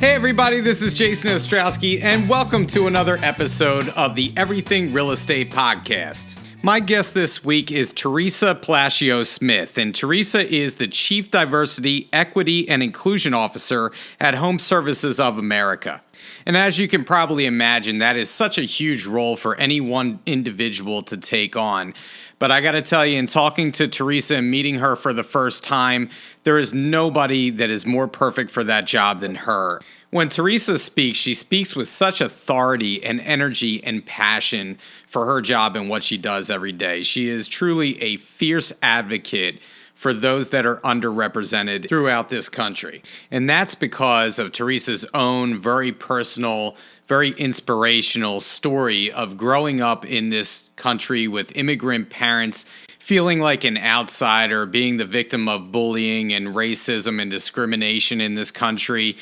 Hey everybody, this is Jason Ostrowski, and welcome to another episode of the Everything Real Estate Podcast. My guest this week is Teresa Palacios Smith, and Teresa is the Chief Diversity, Equity, and Inclusion Officer at HomeServices of America. And as you can probably imagine, that is such a huge role for any one individual to take on. But I got to tell you, in talking to Teresa and meeting her for the first time, there is nobody that is more perfect for that job than her. When Teresa speaks, she speaks with such authority and energy and passion for her job and what she does every day. She is truly a fierce advocate for those that are underrepresented throughout this country. And that's because of Teresa's own very personal, very inspirational story of growing up in this country with immigrant parents, feeling like an outsider, being the victim of bullying and racism and discrimination in this country,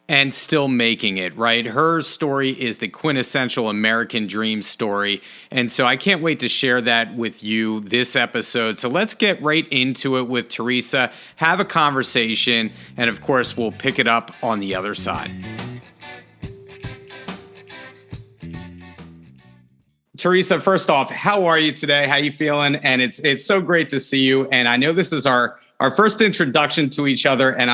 and still making it, right? Her story is the quintessential American dream story. And so I can't wait to share that with you this episode. So let's get right into it with Teresa, have a conversation, and of course, we'll pick it up on the other side. Teresa, first off, how are you today? How you feeling? And it's so great to see you. And I know this is our first introduction to each other, and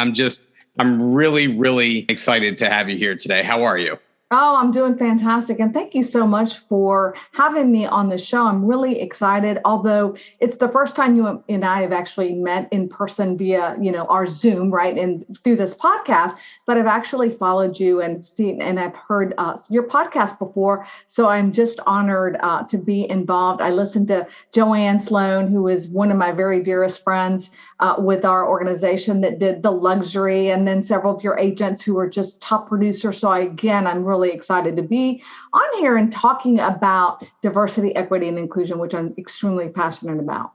I'm really, really excited to have you here today. How are you? Oh, I'm doing fantastic. And thank you so much for having me on the show. I'm really excited, although it's the first time you and I have actually met in person via, our Zoom, right? And through this podcast, but I've actually followed you and seen, and I've heard your podcast before. So I'm just honored to be involved. I listened to Joanne Sloan, who is one of my very dearest friends with our organization that did the luxury, and then several of your agents who are just top producers. So I'm really excited to be on here and talking about diversity, equity, and inclusion, which I'm extremely passionate about.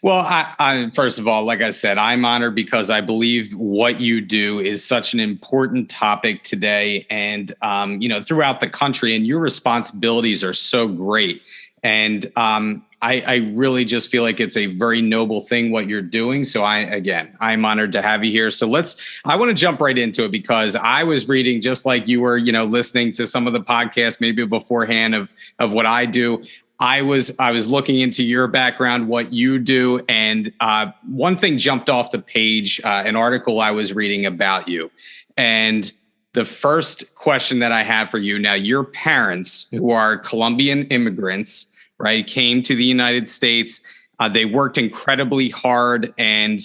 Well, I first of all, like I said, I'm honored because I believe what you do is such an important topic today and, throughout the country, and your responsibilities are so great. And I really just feel like it's a very noble thing what you're doing. So I'm honored to have you here. So I want to jump right into it because I was reading just like you were, listening to some of the podcasts maybe beforehand of what I do. I was looking into your background, what you do. And one thing jumped off the page, an article I was reading about you. And the first question that I have for you now, your parents, who are Colombian immigrants, right, came to the United States. They worked incredibly hard and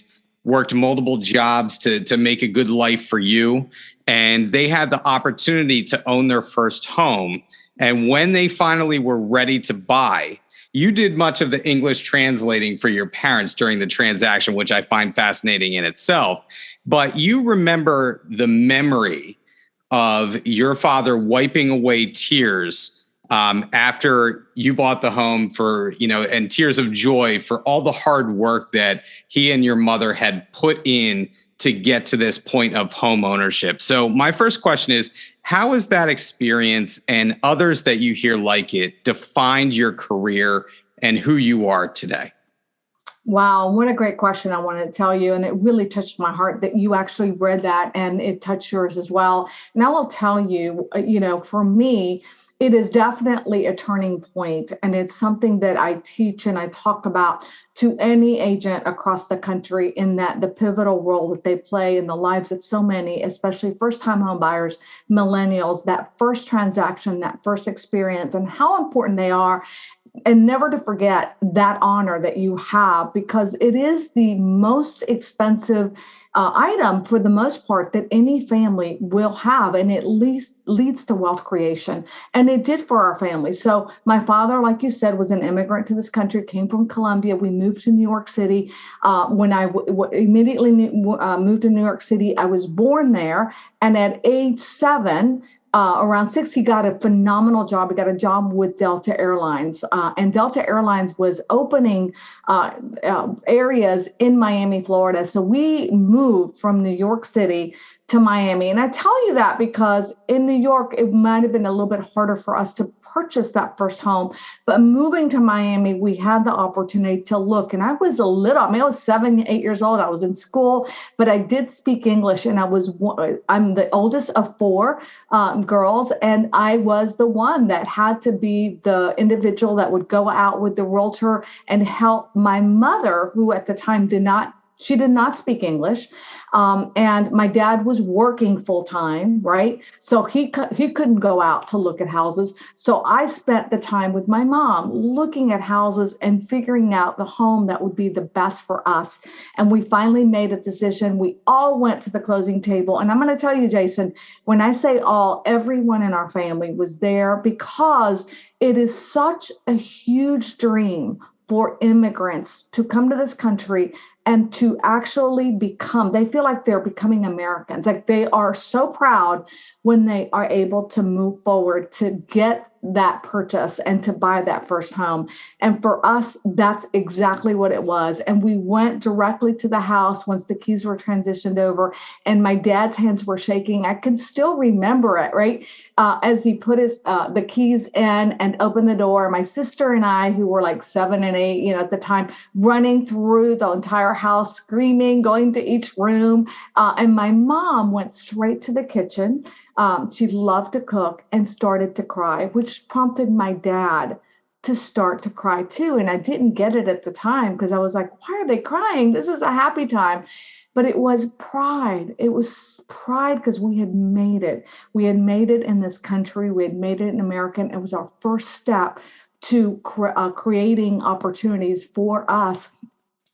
worked multiple jobs to make a good life for you. And they had the opportunity to own their first home. And when they finally were ready to buy, you did much of the English translating for your parents during the transaction, which I find fascinating in itself. But you remember the memory of your father wiping away tears after you bought the home and tears of joy for all the hard work that he and your mother had put in to get to this point of home ownership. So my first question is, how has that experience and others that you hear like it defined your career and who you are today? Wow, what a great question. I want to tell you, and it really touched my heart that you actually read that and it touched yours as well. And I will tell you, for me, it is definitely a turning point, and it's something that I teach and I talk about to any agent across the country, in that the pivotal role that they play in the lives of so many, especially first-time home buyers, millennials, that first transaction, that first experience, and how important they are. And never to forget that honor that you have, because it is the most expensive item for the most part that any family will have, and it leads to wealth creation. And it did for our family. So my father, like you said, was an immigrant to this country, came from Colombia. We moved to New York City. When I immediately moved to New York City, I was born there. And at age 7, around 6, he got a phenomenal job. He got a job with Delta Airlines, and Delta Airlines was opening areas in Miami, Florida. So we moved from New York City to Miami. And I tell you that because in New York, it might have been a little bit harder for us to purchase that first home. But moving to Miami, we had the opportunity to look. And I was I was 7, 8 years old. I was in school, but I did speak English. And I'm the oldest of 4 girls. And I was the one that had to be the individual that would go out with the realtor and help my mother, who at the time did not speak English. And my dad was working full time, right? So he couldn't go out to look at houses. So I spent the time with my mom looking at houses and figuring out the home that would be the best for us. And we finally made a decision. We all went to the closing table. And I'm going to tell you, Jason, when I say all, everyone in our family was there, because it is such a huge dream for immigrants to come to this country and to actually they feel like they're becoming Americans. Like, they are so proud when they are able to move forward to get that purchase and to buy that first home. And for us, that's exactly what it was. And we went directly to the house once the keys were transitioned over, and my dad's hands were shaking. I can still remember it, right? As he put the keys in and opened the door. My sister and I, who were like 7 and 8, at the time, running through the entire house, screaming, going to each room. And my mom went straight to the kitchen. She loved to cook, and started to cry, which prompted my dad to start to cry too. And I didn't get it at the time, because I was like, why are they crying? This is a happy time. But it was pride. It was pride because we had made it. We had made it in this country. We had made it in America. It was our first step to creating opportunities for us,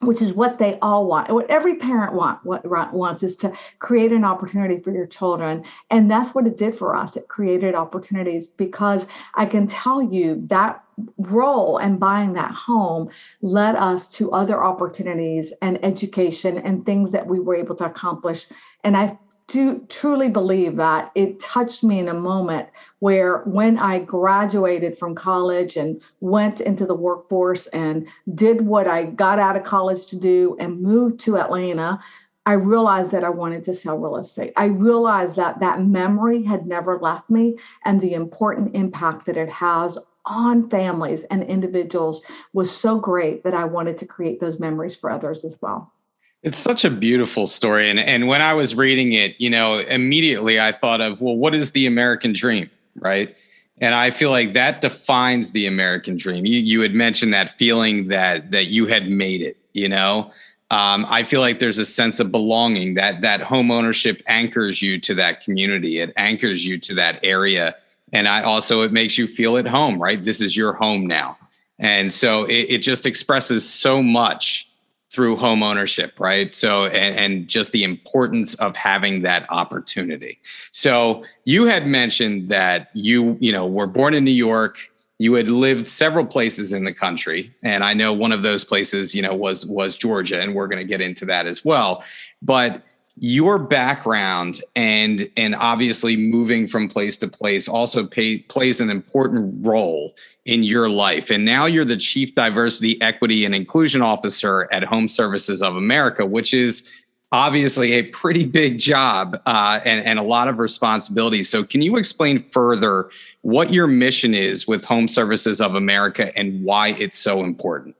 which is what they all want. What every parent wants is to create an opportunity for your children. And that's what it did for us. It created opportunities, because I can tell you that role and buying that home led us to other opportunities and education and things that we were able to accomplish. And I do truly believe that it touched me in a moment where, when I graduated from college and went into the workforce and did what I got out of college to do and moved to Atlanta, I realized that I wanted to sell real estate. I realized that that memory had never left me, and the important impact that it has on families and individuals was so great that I wanted to create those memories for others as well. It's such a beautiful story. And when I was reading it, immediately I thought of, well, what is the American dream, right? And I feel like that defines the American dream. You had mentioned that feeling that you had made it, I feel like there's a sense of belonging, that home ownership anchors you to that community. It anchors you to that area. And it makes you feel at home, right? This is your home now. And so it just expresses so much through home ownership, right? So, and just the importance of having that opportunity. So you had mentioned that you were born in New York. You had lived several places in the country. And I know one of those places, was Georgia, and we're going to get into that as well. But your background and obviously moving from place to place also plays an important role in your life. And now you're the Chief Diversity, Equity, and Inclusion Officer at HomeServices of America, which is obviously a pretty big job and a lot of responsibility. So can you explain further what your mission is with HomeServices of America and why it's so important?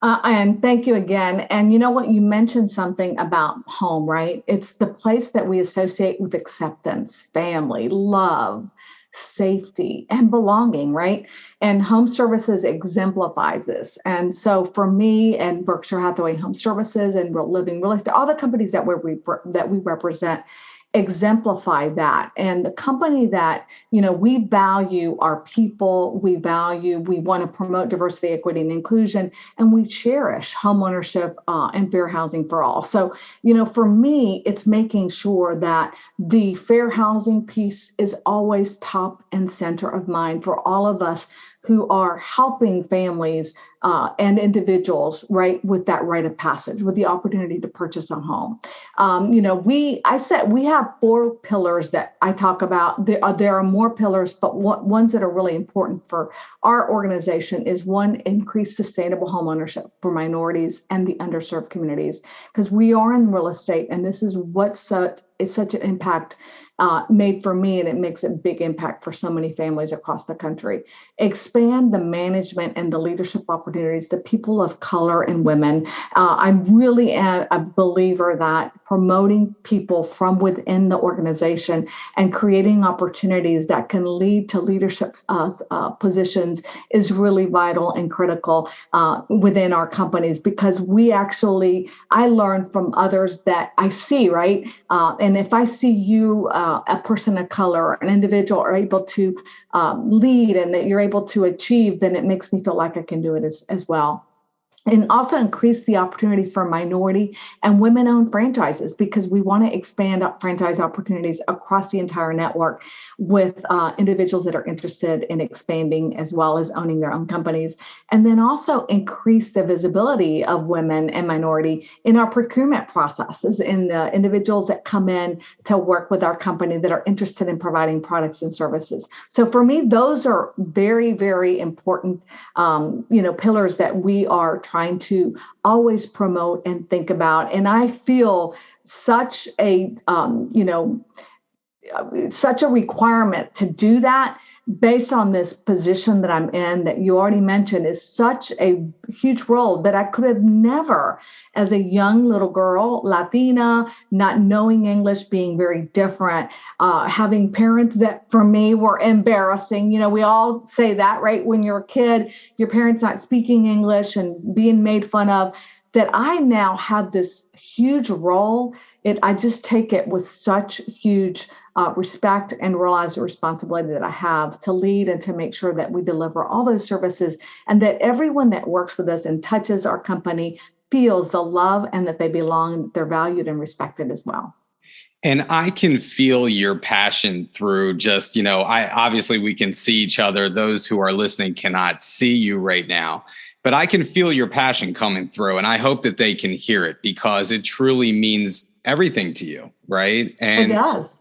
And thank you again. And you know what? You mentioned something about home, right? It's the place that we associate with acceptance, family, love, safety, and belonging, right? And HomeServices exemplifies this. And so for me and Berkshire Hathaway Home Services and Living Real Estate, all the companies that we represent exemplify that. And the company that, we value our people, we want to promote diversity, equity, and inclusion, and we cherish homeownership and fair housing for all. So, for me, it's making sure that the fair housing piece is always top and center of mind for all of us who are helping families and individuals, right, with that rite of passage, with the opportunity to purchase a home. We have 4 pillars that I talk about. There are more pillars, but ones that are really important for our organization is one, increase sustainable home ownership for minorities and the underserved communities, because we are in real estate, and this is it's such an impact made for me, and it makes a big impact for so many families across the country. Expand the management and the leadership opportunities to people of color and women. I really am a believer that promoting people from within the organization and creating opportunities that can lead to leadership positions is really vital and critical within our companies, because I learn from others that I see, right? And if I see you, a person of color, an individual, are able to lead and that you're able to achieve, then it makes me feel like I can do it as well. And also increase the opportunity for minority and women-owned franchises, because we want to expand franchise opportunities across the entire network with individuals that are interested in expanding as well as owning their own companies. And then also increase the visibility of women and minority in our procurement processes, in the individuals that come in to work with our company that are interested in providing products and services. So for me, those are very, very important, pillars that we are trying to always promote and think about. And I feel such a requirement to do that based on this position that I'm in, that you already mentioned, is such a huge role that I could have never, as a young little girl, Latina, not knowing English, being very different, having parents that for me were embarrassing. We all say that, right? When you're a kid, your parents not speaking English and being made fun of, that I now have this huge role. I just take it with such huge respect and realize the responsibility that I have to lead and to make sure that we deliver all those services, and that everyone that works with us and touches our company feels the love and that they belong, they're valued and respected as well. And I can feel your passion through just, obviously we can see each other. Those who are listening cannot see you right now, but I can feel your passion coming through, and I hope that they can hear it, because it truly means everything to you, right? And it does.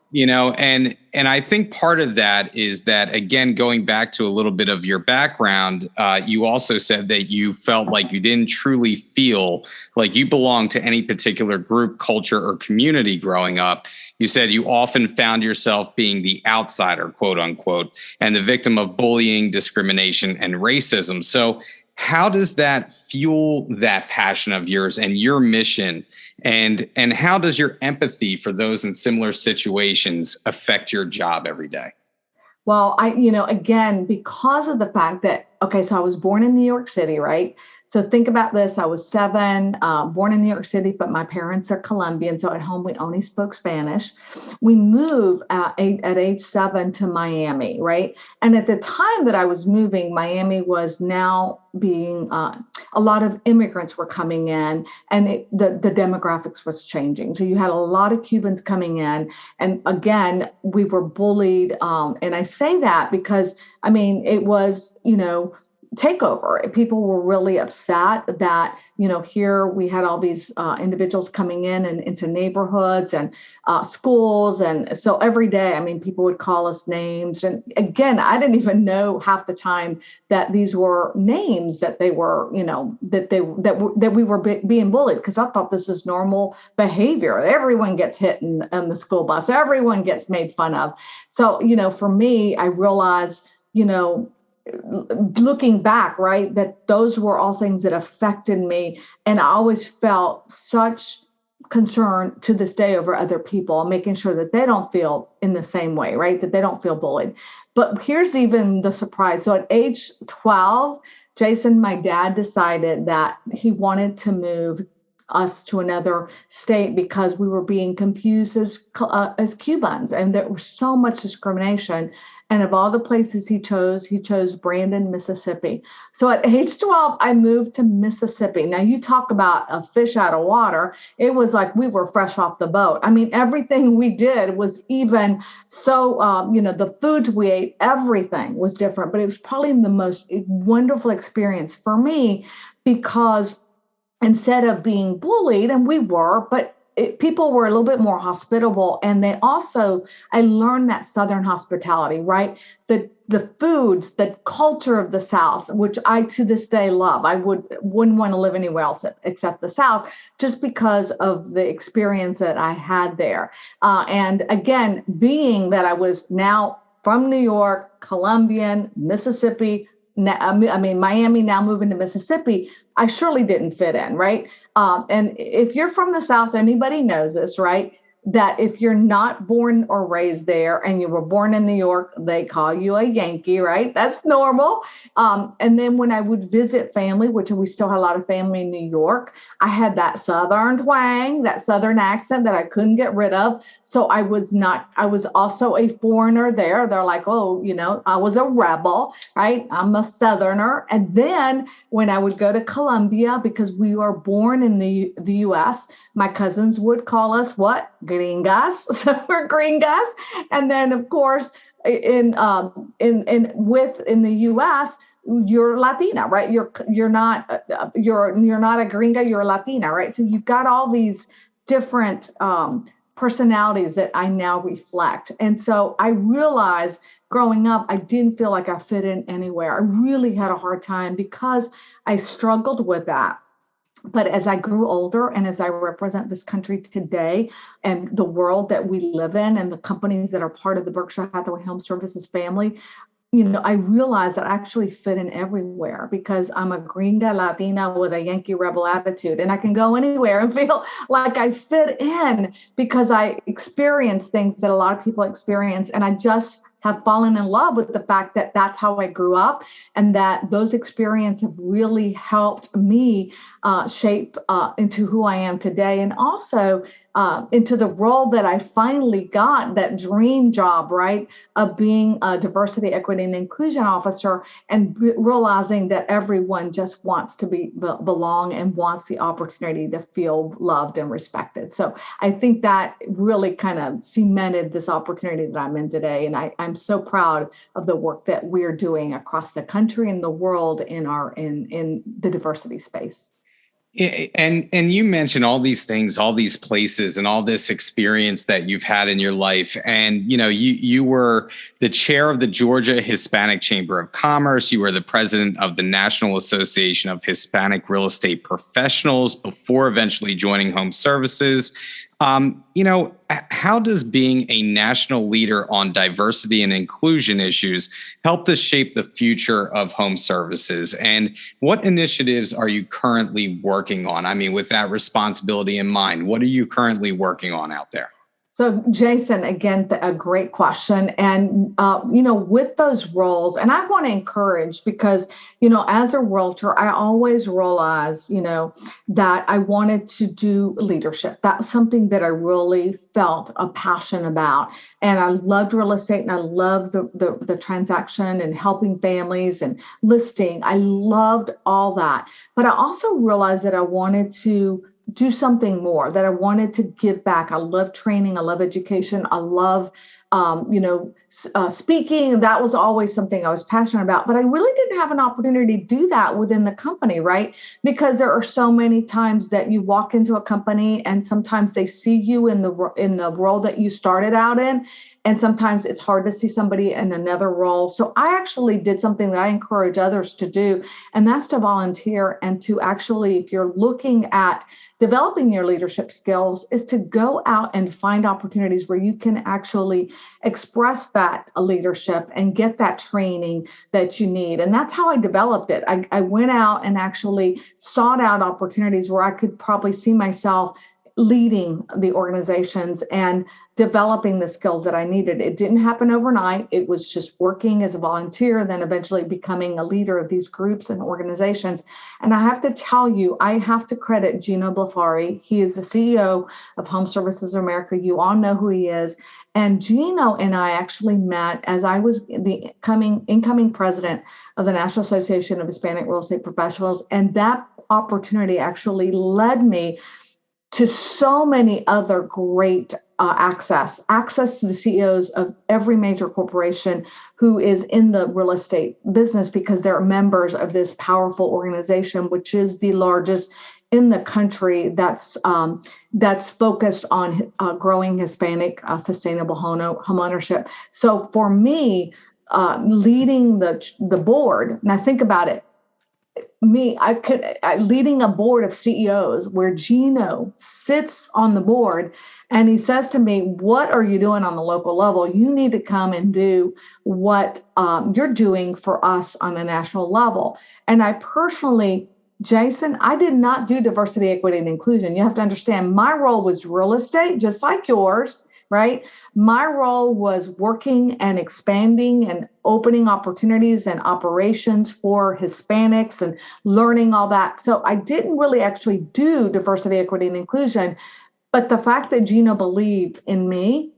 And I think part of that is that, again, going back to a little bit of your background, you also said that you felt like you didn't truly feel like you belonged to any particular group, culture, or community growing up. You said you often found yourself being the outsider, quote unquote, and the victim of bullying, discrimination, and racism. So how does that fuel that passion of yours and your mission? And how does your empathy for those in similar situations affect your job every day? Well, again, because of the fact that, so I was born in New York City, right? So think about this. I was 7, born in New York City, but my parents are Colombian. So at home, we only spoke Spanish. We moved at age 7 to Miami, right? And at the time that I was moving, Miami was now being, a lot of immigrants were coming in, and the demographics was changing. So you had a lot of Cubans coming in. And again, we were bullied. And I say that because, it was, takeover. People were really upset that, here we had all these individuals coming in and into neighborhoods and schools. And so every day, people would call us names. And again, I didn't even know half the time that these were names that they were, that we were being bullied, because I thought this is normal behavior. Everyone gets hit in the school bus. Everyone gets made fun of. So, for me, I realized, looking back, right, that those were all things that affected me. And I always felt such concern to this day over other people, making sure that they don't feel in the same way, right, that they don't feel bullied. But here's even the surprise. So at age 12, Jason, my dad decided that he wanted to move us to another state because we were being confused as Cubans, and there was so much discrimination. And of all the places he chose Brandon, Mississippi. So at age 12, I moved to Mississippi. Now, you talk about a fish out of water. It was like we were fresh off the boat. I mean, everything we did was even so, the foods we ate, everything was different. But it was probably the most wonderful experience for me because instead of being bullied, and we were, but people were a little bit more hospitable. And I learned that Southern hospitality, right? The foods, the culture of the South, which I to this day love. I wouldn't want to live anywhere else except the South, just because of the experience that I had there. And again, being that I was now from New York, Colombian, Mississippi, Miami, now moving to Mississippi, I surely didn't fit in, right? And if you're from the South, anybody knows this, right? That if you're not born or raised there and you were born in New York, they call you a Yankee, right? That's normal. And then when I would visit family, which we still had a lot of family in New York, I had that Southern twang, that Southern accent that I couldn't get rid of. So I was also a foreigner there. They're like, oh, I was a rebel, right? I'm a Southerner. And then when I would go to Colombia, because we were born in the U.S., my cousins would call us what? Gringas. So we're gringas. And then, of course, in the U.S., you're Latina, right? You're not a gringa, you're a Latina, right? So you've got all these different personalities that I now reflect. And so I realized growing up, I didn't feel like I fit in anywhere. I really had a hard time because I struggled with that. But as I grew older and as I represent this country today and the world that we live in and the companies that are part of the Berkshire Hathaway Home Services family, I realized that I actually fit in everywhere because I'm a gringa Latina with a Yankee rebel attitude. And I can go anywhere and feel like I fit in because I experience things that a lot of people experience. And I just have fallen in love with the fact that that's how I grew up and that those experiences have really helped me shape into who I am today and also into the role that I finally got, that dream job, right, of being a diversity, equity, and inclusion officer and realizing that everyone just wants to belong and wants the opportunity to feel loved and respected. So I think that really kind of cemented this opportunity that I'm in today. And I'm so proud of the work that we're doing across the country and the world in the diversity space. And you mentioned all these things, all these places, and all this experience that you've had in your life. And you were the chair of the Georgia Hispanic Chamber of Commerce. You were the president of the National Association of Hispanic Real Estate Professionals before eventually joining HomeServices. How does being a national leader on diversity and inclusion issues help to shape the future of HomeServices? And what initiatives are you currently working on? I mean, with that responsibility in mind, what are you currently working on out there? So, Jason, again, a great question. And, with those roles, and I want to encourage because, as a realtor, I always realized, that I wanted to do leadership. That was something that I really felt a passion about. And I loved real estate and I loved the transaction and helping families and listing. I loved all that. But I also realized that I wanted to do something more, that I wanted to give back. I love training. I love education. I love, speaking. That was always something I was passionate about, but I really didn't have an opportunity to do that within the company, right? Because there are so many times that you walk into a company and sometimes they see you in the role that you started out in. And sometimes it's hard to see somebody in another role. So I actually did something that I encourage others to do, and that's to volunteer and to actually, if you're looking at developing your leadership skills, is to go out and find opportunities where you can actually express that leadership and get that training that you need. And that's how I developed it. I went out and actually sought out opportunities where I could probably see myself leading the organizations and developing the skills that I needed. It didn't happen overnight. It was just working as a volunteer, then eventually becoming a leader of these groups and organizations. And I have to tell you, I have to credit Gino Blafari. He is the CEO of HomeServices America. You all know who he is. And Gino and I actually met as I was the incoming president of the National Association of Hispanic Real Estate Professionals. And that opportunity actually led me to so many other great access to the CEOs of every major corporation who is in the real estate business, because they're members of this powerful organization, which is the largest in the country that's focused on growing Hispanic sustainable home ownership. So for me, leading the board, now think about it. Leading a board of CEOs where Gino sits on the board and he says to me, what are you doing on the local level? You need to come and do what you're doing for us on a national level. And I personally, Jason, I did not do diversity, equity, and inclusion. You have to understand my role was real estate, just like yours, right? My role was working and expanding and opening opportunities and operations for Hispanics and learning all that. So I didn't really actually do diversity, equity, and inclusion. But the fact that Gino believed in me,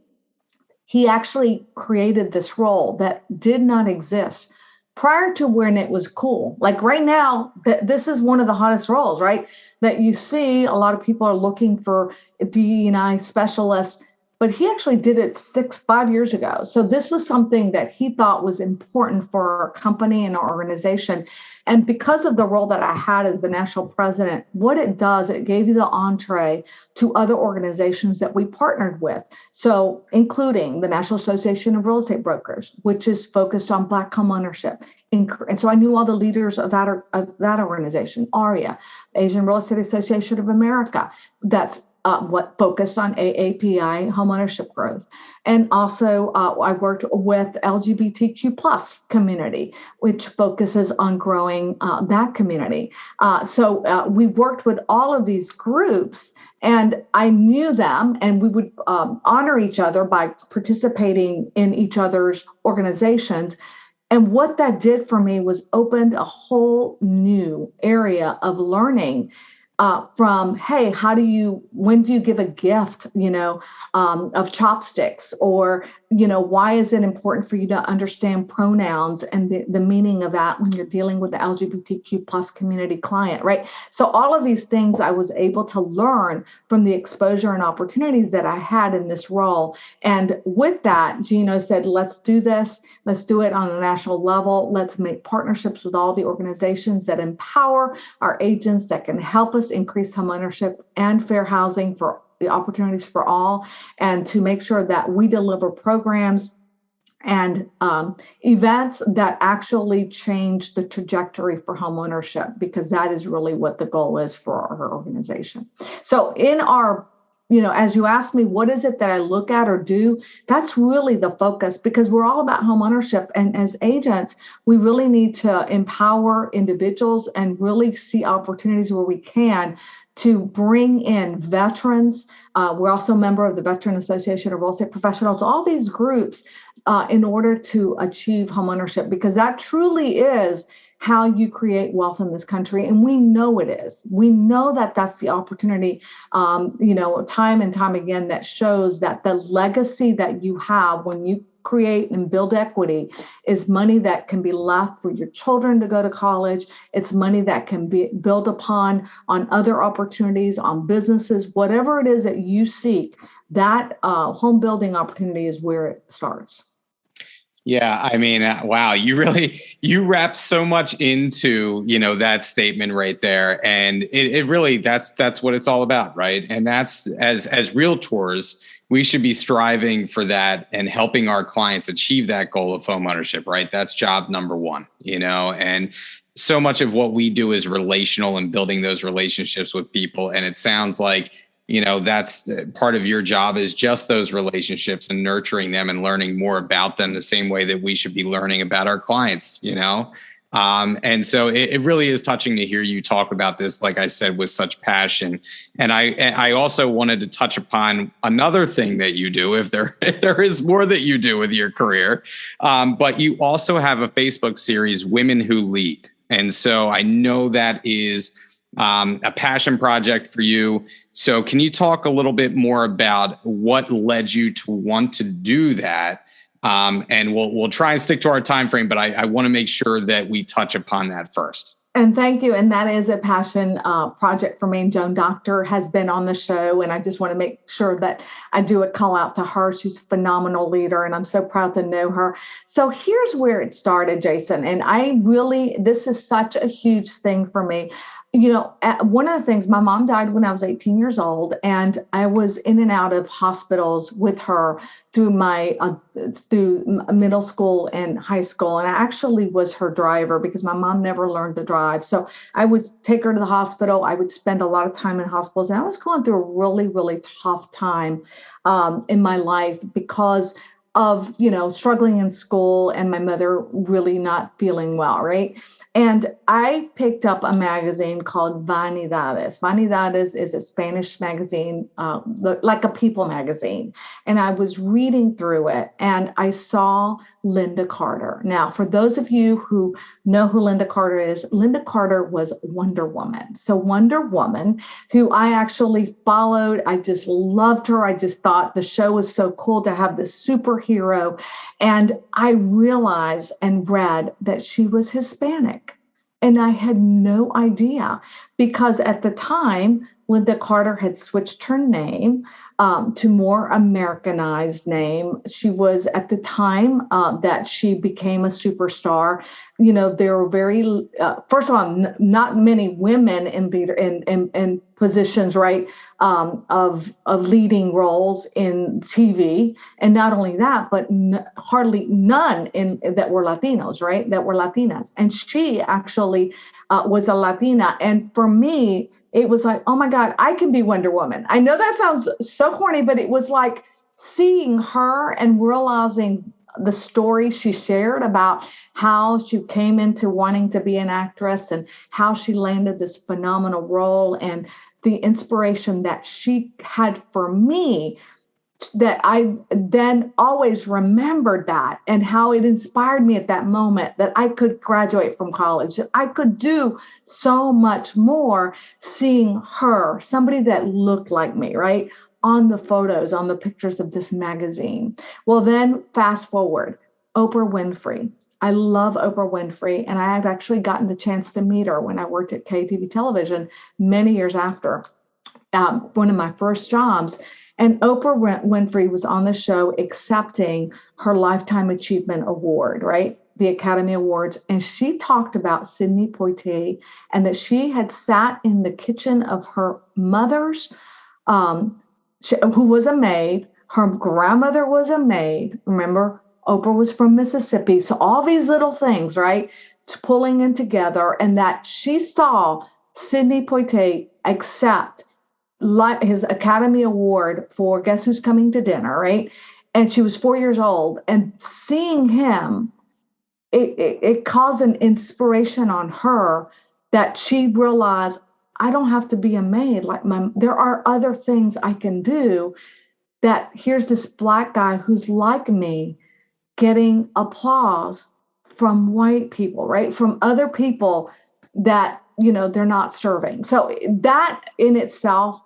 he actually created this role that did not exist prior to when it was cool. Like right now, this is one of the hottest roles, right? That you see a lot of people are looking for DE&I specialists. But he actually did it 5 years ago. So this was something that he thought was important for our company and our organization. And because of the role that I had as the national president, what it does, it gave you the entree to other organizations that we partnered with. So including the National Association of Real Estate Brokers, which is focused on Black home ownership. And so I knew all the leaders of that organization, ARIA, Asian Real Estate Association of America, that's what focused on AAPI homeownership growth. And also I worked with LGBTQ plus community, which focuses on growing that community. So we worked with all of these groups and I knew them, and we would honor each other by participating in each other's organizations. And what that did for me was opened a whole new area of learning. From, hey, when do you give a gift, of chopsticks? Or, why is it important for you to understand pronouns and the meaning of that when you're dealing with the LGBTQ plus community client, right? So all of these things I was able to learn from the exposure and opportunities that I had in this role. And with that, Gino said, let's do this. Let's do it on a national level. Let's make partnerships with all the organizations that empower our agents, that can help us increase homeownership and fair housing for the opportunities for all, and to make sure that we deliver programs and events that actually change the trajectory for homeownership, because that is really what the goal is for our organization. So in our, as you ask me, what is it that I look at or do? That's really the focus, because we're all about homeownership. And as agents, we really need to empower individuals and really see opportunities where we can to bring in veterans. We're also a member of the Veteran Association of Real Estate Professionals, all these groups in order to achieve homeownership, because that truly is how you create wealth in this country. And we know it is. We know that that's the opportunity, time and time again, that shows that the legacy that you have when you create and build equity is money that can be left for your children to go to college. It's money that can be built upon on other opportunities, on businesses, whatever it is that you seek. That home building opportunity is where it starts. Yeah, I mean, wow, you wrap so much into, that statement right there. And it really, that's what it's all about, right? And that's, as realtors, we should be striving for that and helping our clients achieve that goal of homeownership, right? That's job number one, and so much of what we do is relational and building those relationships with people. And it sounds like, that's part of your job, is just those relationships and nurturing them and learning more about them the same way that we should be learning about our clients, And so it really is touching to hear you talk about this, like I said, with such passion. And I also wanted to touch upon another thing that you do, if there is more that you do with your career. But you also have a Facebook series, Women Who Lead. And so I know that is a passion project for you. So can you talk a little bit more about what led you to want to do that? And we'll try and stick to our time frame, but I want to make sure that we touch upon that first. And thank you. And that is a passion project for me. And Joan Doctor has been on the show, and I just want to make sure that I do a call out to her. She's a phenomenal leader, and I'm so proud to know her. So here's where it started, Jason. And this is such a huge thing for me. One of the things, my mom died when I was 18 years old, and I was in and out of hospitals with her through middle school and high school. And I actually was her driver because my mom never learned to drive. So I would take her to the hospital. I would spend a lot of time in hospitals, and I was going through a really, really tough time in my life because of, struggling in school and my mother really not feeling well, right? And I picked up a magazine called Vanidades. Vanidades is a Spanish magazine, like a people magazine. And I was reading through it, and I saw Linda Carter. Now, for those of you who know who Linda Carter is, Linda Carter was Wonder Woman. So Wonder Woman, who I actually followed, I just loved her. I just thought the show was so cool to have this superhero. And I realized and read that she was Hispanic. And I had no idea, because at the time, Linda Carter had switched her name to more Americanized name. She was, at the time that she became a superstar, there were very, first of all, not many women in positions, right, of leading roles in TV. And not only that, but hardly none that were Latinos, right, that were Latinas. And she actually was a Latina. And for me, it was like, oh my God, I can be Wonder Woman. I know that sounds so corny, but it was like seeing her and realizing the story she shared about how she came into wanting to be an actress and how she landed this phenomenal role, and the inspiration that she had for me, that I then always remembered that, and how it inspired me at that moment that I could graduate from college, that I could do so much more seeing her, somebody that looked like me, right, on the photos, on the pictures of this magazine. Well, then fast forward, Oprah Winfrey. I love Oprah Winfrey, and I had actually gotten the chance to meet her when I worked at KTV Television many years after, one of my first jobs. And Oprah Winfrey was on the show accepting her Lifetime Achievement Award, right? The Academy Awards. And she talked about Sidney Poitier, and that she had sat in the kitchen of her mother's, who was a maid. Her grandmother was a maid. Remember, Oprah was from Mississippi. So all these little things, right, pulling in together, and that she saw Sidney Poitier accept his Academy Award for Guess Who's Coming to Dinner, right? And she was 4 years old, and seeing him, it caused an inspiration on her that she realized, I don't have to be a maid like there are other things I can do, that here's this Black guy who's like me getting applause from white people, right? From other people that, they're not serving. So that in itself,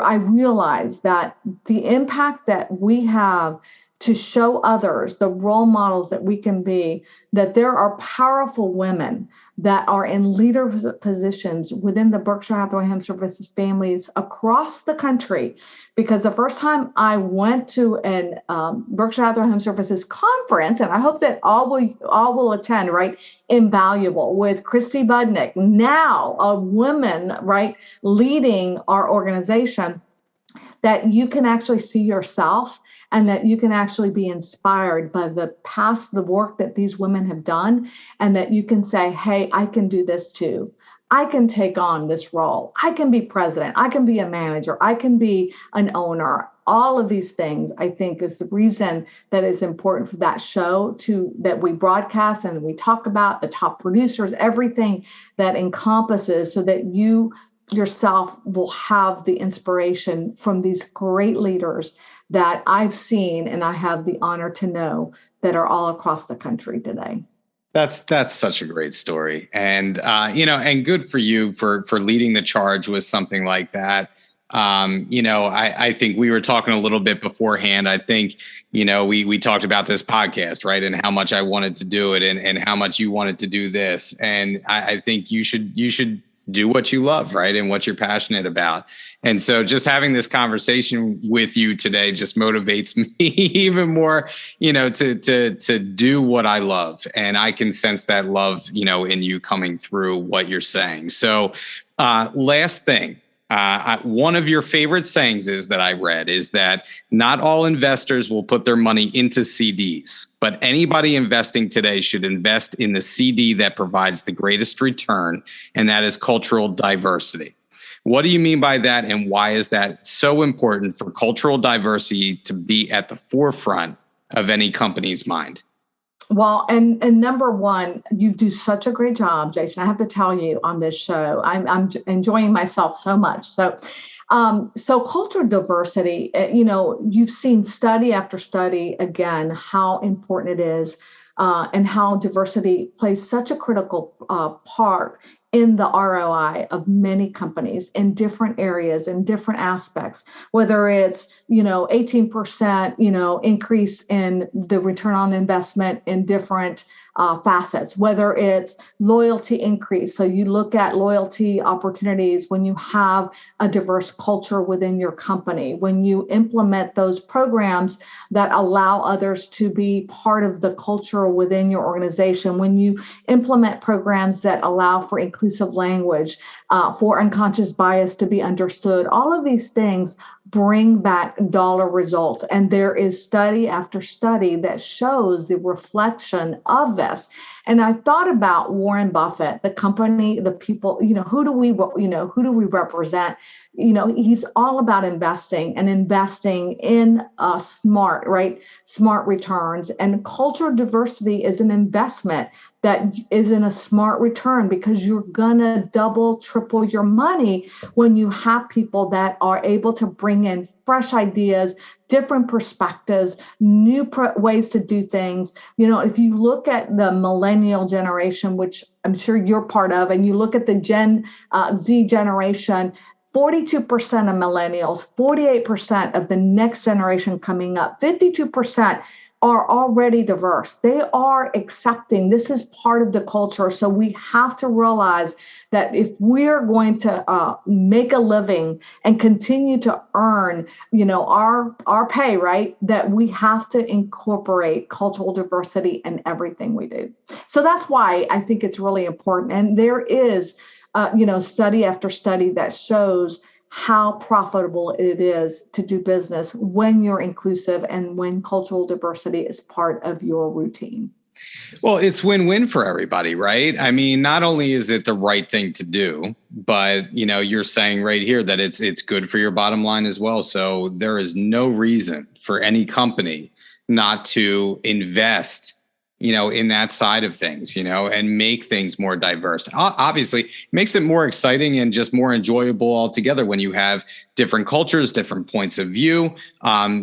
I realized that the impact that we have to show others, the role models that we can be, that there are powerful women that are in leadership positions within the Berkshire Hathaway HomeServices families across the country. Because the first time I went to an Berkshire Hathaway HomeServices conference, and I hope that all will attend, right? Invaluable, with Christy Budnick, now a woman, right, leading our organization, that you can actually see yourself, and that you can actually be inspired by the work that these women have done, and that you can say, hey, I can do this too. I can take on this role. I can be president. I can be a manager. I can be an owner. All of these things, I think, is the reason that it's important for that show that we broadcast and we talk about the top producers, everything that encompasses, so that you yourself will have the inspiration from these great leaders that I've seen and I have the honor to know that are all across the country today. That's such a great story, and and good for you for leading the charge with something like that. I think we were talking a little bit beforehand. I think we talked about this podcast, right, and how much I wanted to do it, and how much you wanted to do this, and I think you should do what you love, right, and what you're passionate about. And so just having this conversation with you today just motivates me even more, to do what I love. And I can sense that love, in you coming through what you're saying. So last thing. One of your favorite sayings that I read is that not all investors will put their money into CDs, but anybody investing today should invest in the CD that provides the greatest return, and that is cultural diversity. What do you mean by that, and why is that so important for cultural diversity to be at the forefront of any company's mind? Well, and number one, you do such a great job, Jason. I have to tell you on this show, I'm enjoying myself so much. So cultural diversity, you've seen study after study, again, how important it is and how diversity plays such a critical part in the ROI of many companies in different areas, in different aspects, whether it's, 18%, increase in the return on investment in different facets, whether it's loyalty increase. So you look at loyalty opportunities when you have a diverse culture within your company, when you implement those programs that allow others to be part of the culture within your organization, when you implement programs that allow for inclusive language, for unconscious bias to be understood. All of these things bring back dollar results. And there is study after study that shows the reflection of this. And I thought about Warren Buffett, the company, the people, who do we represent? He's all about investing in smart returns. And cultural diversity is an investment that is in a smart return, because you're gonna double, triple your money when you have people that are able to bring in fresh ideas, different perspectives, new ways to do things. If you look at the millennial generation, which I'm sure you're part of, and you look at the Gen Z generation, 42% of millennials, 48% of the next generation coming up, 52% are already diverse. They are accepting. This is part of the culture. So we have to realize that if we're going to make a living and continue to earn, our pay, right, that we have to incorporate cultural diversity in everything we do. So that's why I think it's really important. And there is, study after study that shows how profitable it is to do business when you're inclusive and when cultural diversity is part of your routine. Well, it's win-win for everybody, right? I mean, not only is it the right thing to do, but, you're saying right here that it's good for your bottom line as well. So there is no reason for any company not to invest in that side of things, and make things more diverse. Obviously, it makes it more exciting and just more enjoyable altogether when you have different cultures, different points of view,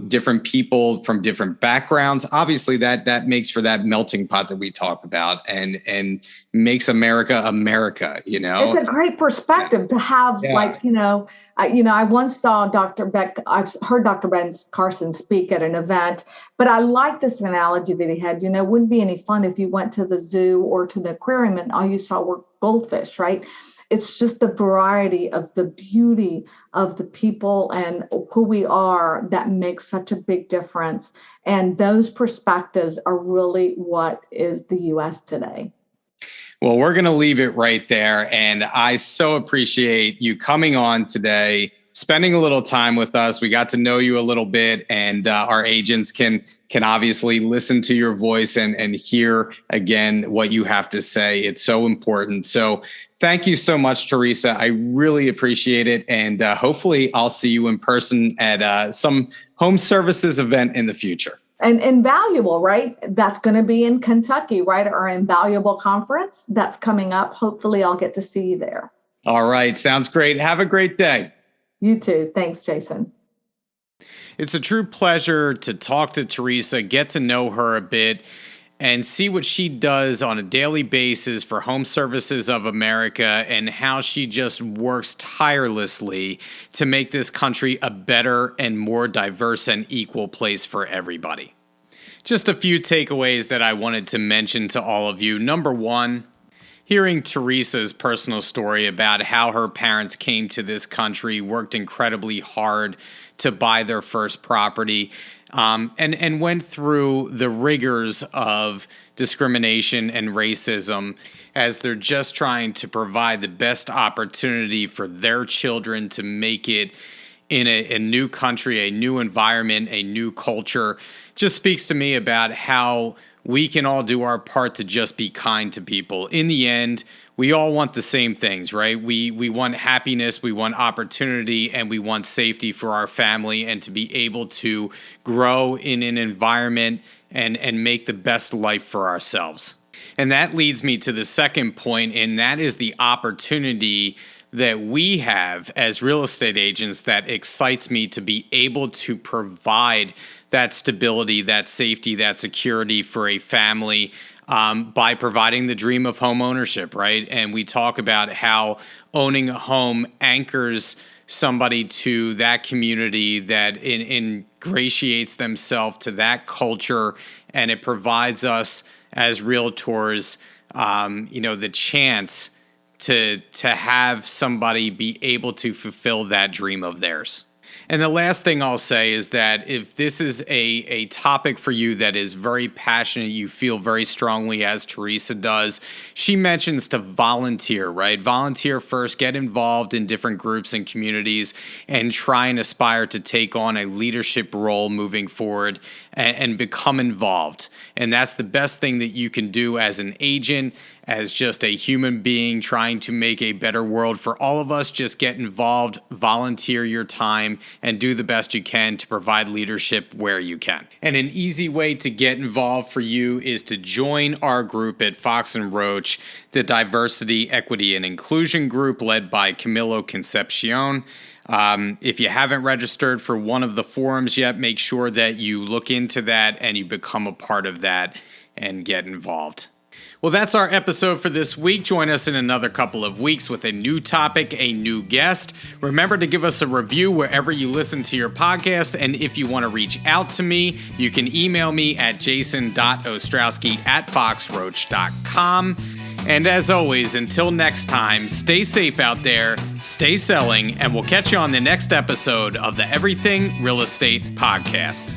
different people from different backgrounds. Obviously, that makes for that melting pot that we talk about, and makes America America. It's a great perspective to have, I once saw I've heard Dr. Ben Carson speak at an event, but I like this analogy that he had. It wouldn't be any fun if you went to the zoo or to the aquarium and all you saw were goldfish, right? It's just the variety of the beauty of the people and who we are that makes such a big difference. And those perspectives are really what is the U.S. today. Well, we're going to leave it right there. And I so appreciate you coming on today, spending a little time with us. We got to know you a little bit, and our agents can obviously listen to your voice and hear again what you have to say. It's so important. So thank you so much, Teresa. I really appreciate it. And hopefully I'll see you in person at some HomeServices event in the future. And Invaluable, right? That's going to be in Kentucky, right? Our Invaluable conference that's coming up. Hopefully I'll get to see you there. All right. Sounds great. Have a great day. You too. Thanks, Jason. It's a true pleasure to talk to Teresa, get to know her a bit, and see what she does on a daily basis for HomeServices of America and how she just works tirelessly to make this country a better and more diverse and equal place for everybody. Just a few takeaways that I wanted to mention to all of you. Number one, hearing Teresa's personal story about how her parents came to this country, worked incredibly hard to buy their first property, and went through the rigors of discrimination and racism as they're just trying to provide the best opportunity for their children to make it in a new country, a new environment, a new culture. Just speaks to me about how we can all do our part to just be kind to people. In the end, we all want the same things, right? We want happiness, we want opportunity, and we want safety for our family and to be able to grow in an environment and make the best life for ourselves. And that leads me to the second point, and that is the opportunity that we have as real estate agents that excites me to be able to provide that stability, that safety, that security for a family by providing the dream of home ownership, right? And we talk about how owning a home anchors somebody to that community, that ingratiates themselves to that culture, and it provides us as realtors, the chance to have somebody be able to fulfill that dream of theirs. And the last thing I'll say is that if this is a topic for you that is very passionate, you feel very strongly as Teresa does, she mentions to volunteer, right? Volunteer first, get involved in different groups and communities, and try and aspire to take on a leadership role moving forward and become involved. And that's the best thing that you can do as an agent, as just a human being trying to make a better world for all of us. Just get involved, volunteer your time, and do the best you can to provide leadership where you can. And an easy way to get involved for you is to join our group at Fox & Roach, the Diversity, Equity, and Inclusion group led by Camilo Concepcion. If you haven't registered for one of the forums yet, make sure that you look into that and you become a part of that and get involved. Well, that's our episode for this week. Join us in another couple of weeks with a new topic, a new guest. Remember to give us a review wherever you listen to your podcast. And if you want to reach out to me, you can email me at jason.ostrowski@foxroach.com. And as always, until next time, stay safe out there, stay selling, and we'll catch you on the next episode of the Everything Real Estate Podcast.